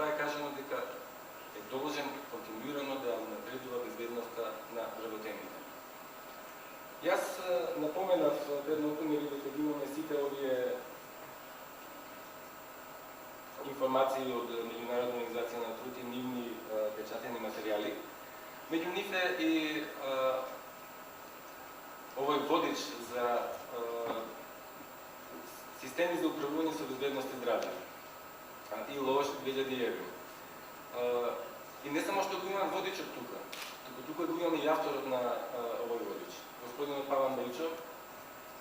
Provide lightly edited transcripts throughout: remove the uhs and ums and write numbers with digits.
тоа е кажано дека е должен континуирано да напредува безбедноста на вработените. Јас напоменав пред малку дека имаме сите овие информации од Меѓународна организација на труд и нивни печатени материјали. Меѓу нив е и овој водич за системи за управување со безбедност и здравје. И ЛОЖ 2001. И не само што го имам водичот тука, тука го имаме и авторот на овој водич, господинот Паван Беличов,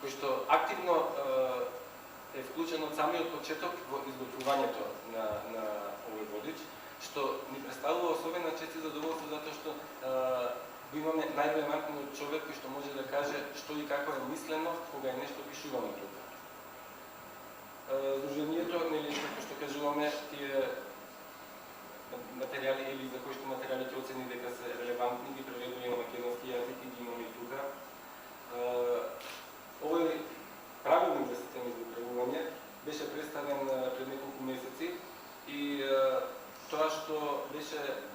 кој што активно е вклучен од самиот почеток во изготвувањето на овој водич, што ни представува особена чест и задоволство затоа што го имаме најрелевантниот човек кој што може да каже што и како е мислено кога е нешто пишувано тука. Сдруженијето, нели, како што кажуваме, тие материјали или за кои што материјалите оцени дека се релевантни, ги преведува на македонски јазик и ги имаме и тука. Овој правилник за системи за управување беше представен пред неколку месеци и тоа што беше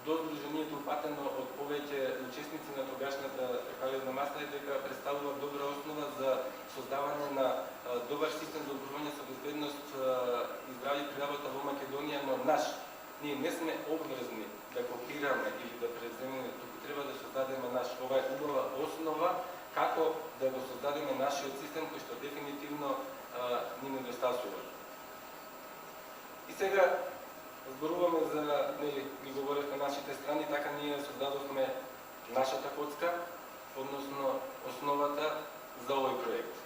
до Сдруженијето упатено од повеќе учесници на тогашната тркалезна маса е дека представува добра основа за создавање на добар систем за управување со безбедност и здравје при работа во Македонија, но ние не сме обврзни да копираме или да преземеме, туку треба да создадеме наш. Ова е убава основа како да го создадеме нашиот систем кој што дефинитивно ни недостасува. И сега зборуваме за, нели, ги говоревме нашите страни, така ние создадовме нашата коцка, односно основата за овој проект.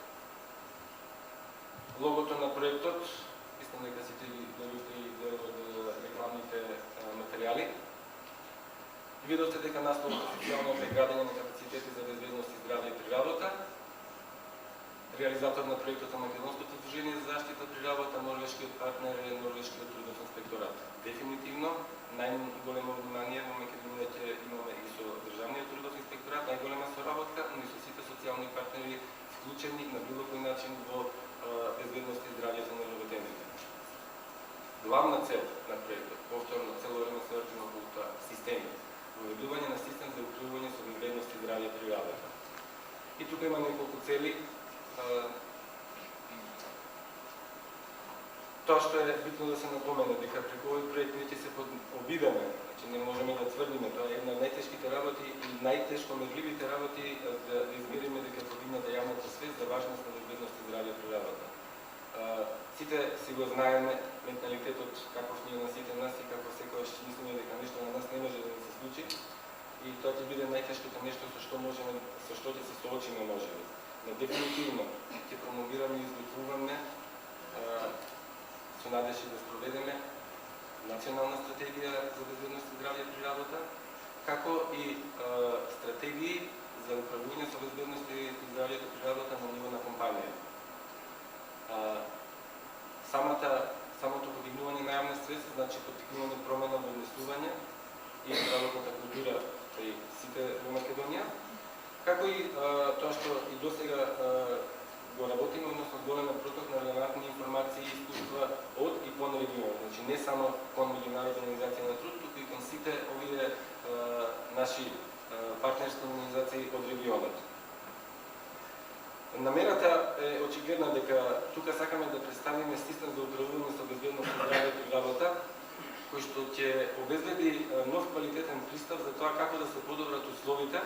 Логото на проектот, мислам дека сите ги добивте и дел од рекламните материјали. Видовте дека наставот официјално е градење на капацитети за безбедност и здравје при работа. Реализатор на проектот на Македонското сдружение за заштита при работа, норвешкиот партнер е Норвешкиот трудов инспекторат. Дефинитивно, најголемо внимание во Македонија ќе имаме и со државниот трудов инспекторат, најголема соработка, но и со сите социјални партнери вклучени на било кој начин во безбедност и здравјето на работените. Главна цел на проектот, повторно цело време се вртиме околу тоа, системи, воведување на систем за управување со безбедност и здравје при работа. И тука има неколку цели. Тоа што е битно да се напомене, дека преку овој проект ние ќе се обидеме, значи не можеме да тврдиме, тоа е една од најтешките работи и најтешко мерливите работи да измериме дека подигната јавната свест за важност на безбедност и здравје при работа. Сите си го знаеме менталитетот каков ни е на сите нас и како секогаш мислиме дека нешто на нас не може да се случи и тоа ќе биде најтешкото нешто со што ќе се соочиме можеби. Но дефинитивно ќе промовираме и изготвуваме со надежда да спроведеме национална стратегија за безбедност и здравје при работа, како и стратегии за управување со безбедност и здравјето при работа на ниво на компанија. Самото подигнување на јавна свест, значи поттикнување промена во однесување и работната култура при сите во Македонија, како и тоа што и досега го работиме, односно голема проток на релевантни информации и искуства од и по регионот. Значи не само кон Меѓународна организација на труд, туку и кон сите овие наши партнерски организации од регионот. Намерата е очигледна дека тука сакаме да представиме систем за управување со безбедност и здравје при работа, кој што ќе обезбеди нов квалитетен пристап за тоа како да се подобрат условите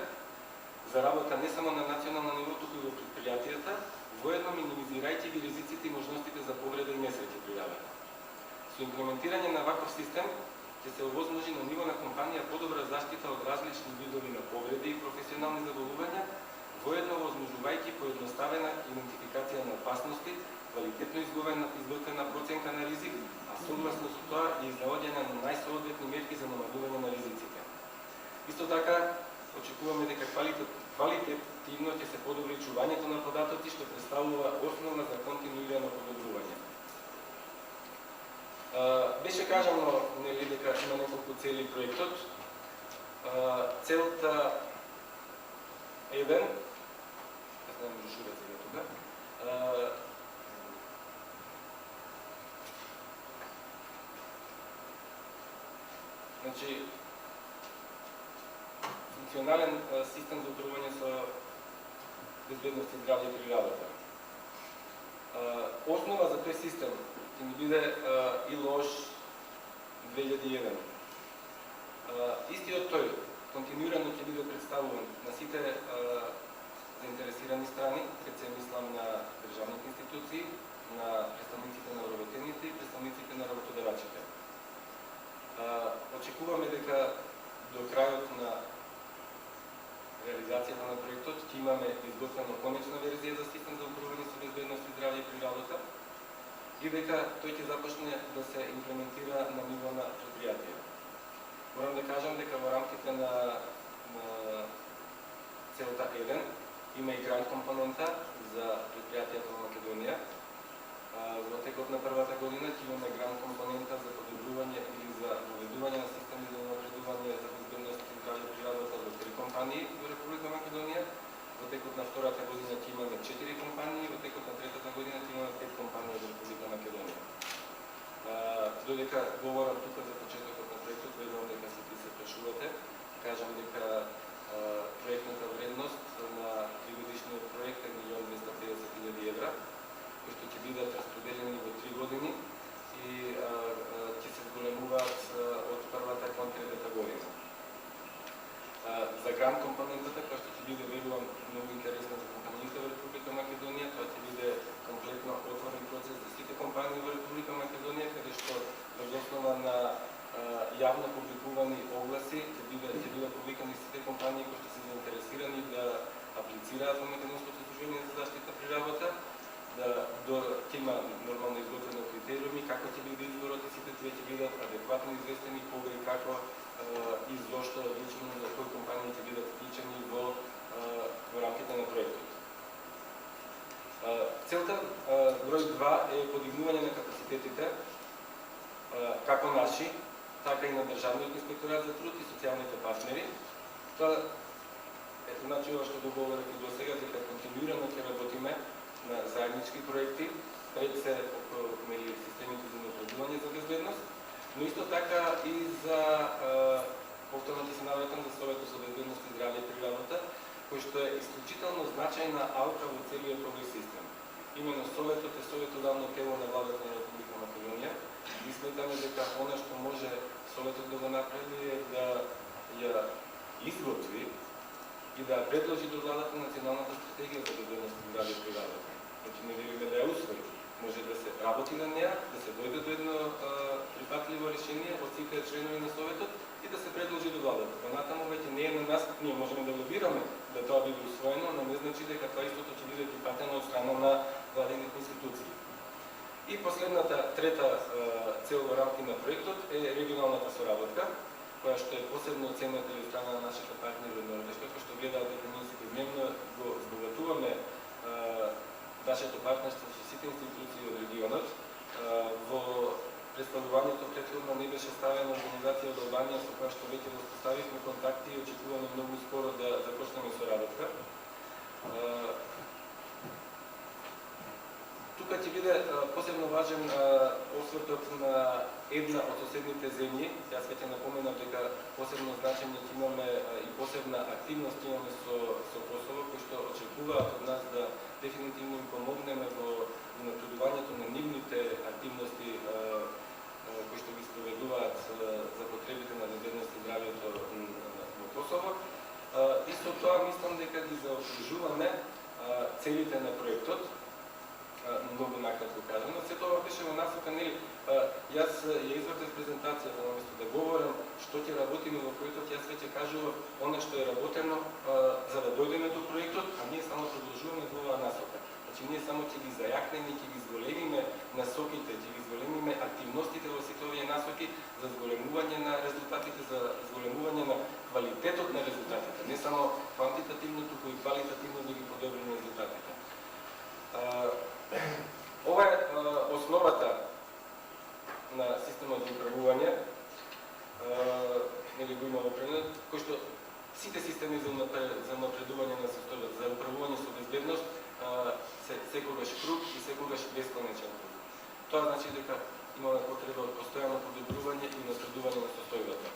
за работа не само на национално ниво, туку и во предпријатијата, воедно минимизирајќи ги ризиците и можностите за повреда и несреќи при работа. Со имплементирање на ваков систем ќе се овозможи на ниво на компанија подобра заштита од различни видови на повреди и професионални заболувања, воедно овозможувајќи поедноставена идентификација на опасности, квалитетно изготвена проценка на ризик, а согласно со тоа и изнаоѓање на најсоодветни мерки за намалување на ризиците. Исто така, очекуваме дека квалитетивно ќе се подобри чувањето на податоци, што представува основа за континуирано подобрување. Беше кажано дека има неколку цели проектот. Целта еден, јас не можу шурец сега тука, Значи, функционален систем за управување со безбедност и здравје при работа. Основа за тој систем ќе ни биде ИЛОШ 2001. Истиот тој континуирано ќе биде представуван на сите заинтересирани страни, пред се мислам на државните институции, на представниците на вработените и представниците на работодавачите. Очекуваме дека до крајот на реализацијата на проектот ќе имаме изготвена конечна верзија за систем за управување со безбедност и здравје при работа и дека тој ќе започне да се имплементира на ниво на предпријатие. Морам да кажам дека во рамките на целта 1 има и грант компонента за предпријатијата во Македонија. Во текот на првата година ќе имаме грант компонента за подобрување или за воведување на системи за напредување за безбедност и здравје при работа во 3 компании во Република Македонија. Во текот на втората година ќе имаме 4 компании, во текот на третата година ќе имаме 5 компании во Република Македонија. Додека говорам тука за почетокот на проектот, верувам дека сите се прашувате, кажам дека проектната вредност на 3-годишниот проект е 1.250.000 евра, кои што ќе бидат распределени во 3 години и ќе се зголемуваат од првата кон третата година. За грант компонентата, која што ќе биде, верувам, многу интересна за компаниите во Република Македонија, тоа ќе биде комплетно отворен процес за сите компании во Република Македонија, каде што врз основа на јавно публикувани огласи ќе бидат повикани сите компании кои што се заинтересирани да аплицираат во Македонското службение за заштита при работа, ќе има нормално изготвени критериуми, како ќе биде изборот и сите тие ќе бидат адекватно известени кога и како и зошто лично за кои компании ќе бидат вклучени во рамките на проектот. Целта број 2 е подигнување на капацитетите како наши, така и на Државниот инспекторат за труд и социјалните партнери. Тоа е значи ова што договорив и досега, дека континуирано ќе работиме на заеднички проекти, пред се околу системите за напредување за безбедност, но исто така и за повторно ќе се навратам за Советот за безбедност и здравје при работа, кој што е исклучително значајна алка во целиот овој систем. Именно Советот е советодавно тело на владата на Република Македонија и сметаме дека она што може Советот да го направи е да ја изготви и да предложи до владата националната стратегија за безбедност и здравје при работа. Значи не велиме да ја усвои, може да се работи на неа, да се дојде до едно прифатливо решение од сите членови на Советот и да се предложи до владата. Понатаму веќе не е на нас, ние можеме да лобираме да тоа биде усвоено, но не значи дека тоа истото ќе биде прифатено од страна на владините институции. И последната, трета цел во рамки на проектот е регионалната соработка, која што е посебно оценета и од страна на нашите партнери од Норвешка, кои што гледаат дека ние секојдневно го збогатуваме нашето партнерство со сите институции од регионот. Во представувањето претходно не беше ставена организација од Албанија со која што веќе воспоставивме контакти и очекуваме многу скоро да започнеме соработка. Тука ќе биде посебно важен освртот на една од соседните земји. Јас веќе напоменав дека посебно значење ќе имаме и посебна активност имаме со Косово, кои што очекуваат од нас да дефинитивно им помогнеме во напредувањето на нивните активности кои што ги спроведуваат за потребите на безбедност и здравјето во Косово. И со тоа мислам дека ги заокружуваме целите на проектот, многу накратко кажано. Се тоа беше во насока, нели, јас ја извртев презентацијата, наместо да говорам што ќе работиме во проектот, јас веќе кажував она што е работено за да дојдеме до проектот, а ние само продолжуваме во оваа насока. Значи ние само ќе ги зајакнеме, ќе ги зголемиме насоките, ќе ги зголемиме активностите во сите овие насоки за зголемување на резултатите, за зголемување на квалитетот на резултатите, не само квантитативно, туку и квалитативно да ги подобриме резултатите. Ова е основата на системот за управување, нели го има определен, кој што сите системи за напредување на состојбата, за управување со безбедност, се секогаш круг и секогаш бесконечен круг. Тоа значи дека имаме потреба од постојано подобрување и напредување на состојбата.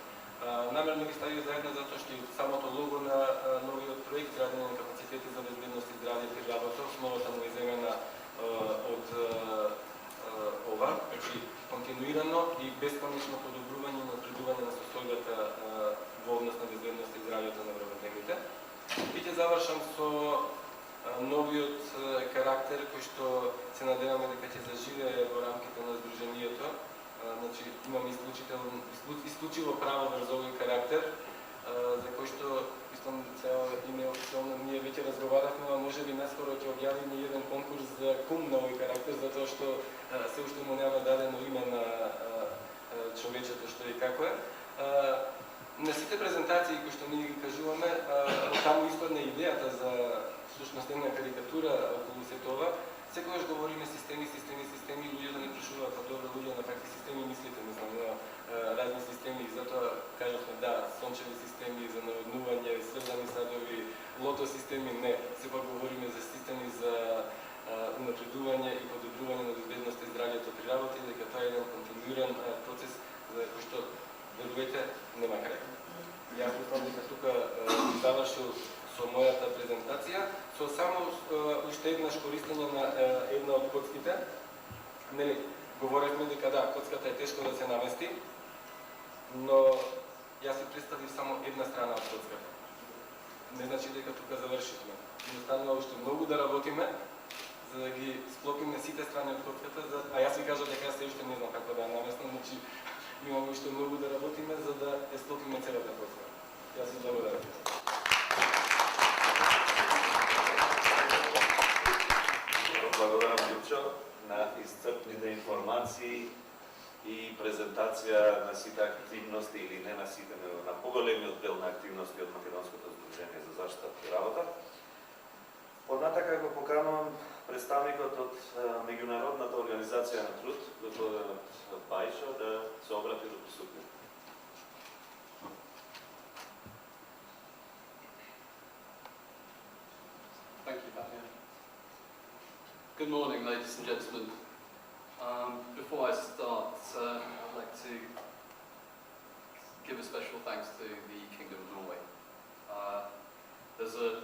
континуирано и бесконечно подобрување и напредување на состојбата во однос на безбедност и здравјето на вработените. И ќе завршам со новиот карактер кој што се надеваме дека ќе заживее во рамките на Сдруженијето. Значи, имаме исклучиво право врз овој карактер, за кој што истом цел име официјално ние веќе разговаравме, а може би наскоро ќе објавиме еден конкурс за кум на овој карактер, затоа што се уште му нема дадено име на човечето што и како е. На сите презентации кои што ние ги кажуваме, таму испадна идејата за всушност една карикатура околу се това. Секогаш говориме системи, луѓето не прашуваат, па добро луѓе на какви системи мислите, не знам, разни системи, и затоа кажавме да, сончеви системи за наводнување, сврзани садови, лото системи, не. Сепак говориме за системи за напредување и подобрување на безбедноста и здравјето при работа, и дека тоа е еден континуиран процес за кој што, верувајте, нема крај. Јас мислам дека тука завршил со мојата презентација, со само уште еднаш користење на една од коцките. Нели, говоревме дека да, коцката е тешко да се намести, но јас си представив само една страна од коцката. Не значи дека тука завршивме. Останува уште многу да работиме, за да ги склопиме сите страни од коцката, а јас ви кажав дека јас се уште не знам како да ја наместам, значи имаме уште многу да работиме за да ја склопиме целата коцка. Јас ви благодарам. Благодарам, Ѓурчо, на исцрпните информации и презентација на сите активности, или не на сите, но на поголемиот дел на активности од Македонското Сдружение за заштита при работа. Однатака го поканувам представникот од Меѓународната организација на труд, господинот Бајшо, да се обрати до присутни. Thank you, Batman. Good morning, ladies and gentlemen. Before I start, I'd like to give a special thanks to the Kingdom of Norway. There's a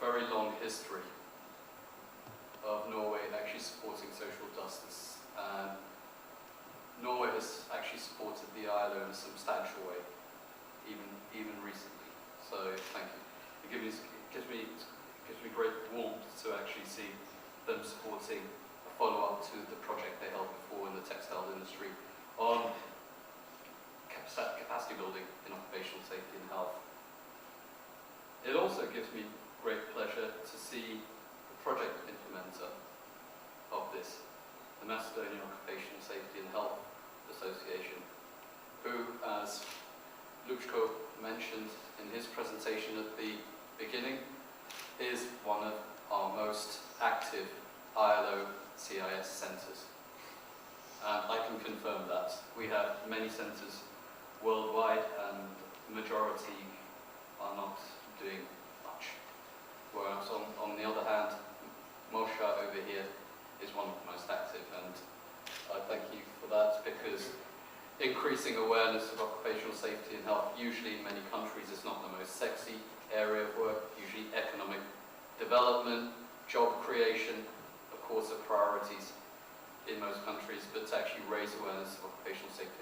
very long history of Norway actually supporting social justice, and Norway has actually supported the ILO in a substantial way, even recently. So thank you. It gives me great warmth to actually see them supporting a follow-up to the project they held before in the textile industry on capacity building in occupational safety and health. It also gives me great pleasure to see the project implementer of this, the Macedonian Occupational Safety and Health Association, who, as Lučko mentioned in his presentation at the beginning, is one of our most active ILO CIS centres. And I can confirm that. We have many centres worldwide, and the majority are not doing much. Whereas on the other hand, Moshe over here is one of the most active, and I thank you for that, because increasing awareness of occupational safety and health, usually in many countries, is not the most sexy area of work. Usually economic development, job creation, of course, are priorities in most countries, but to actually raise awareness of occupational safety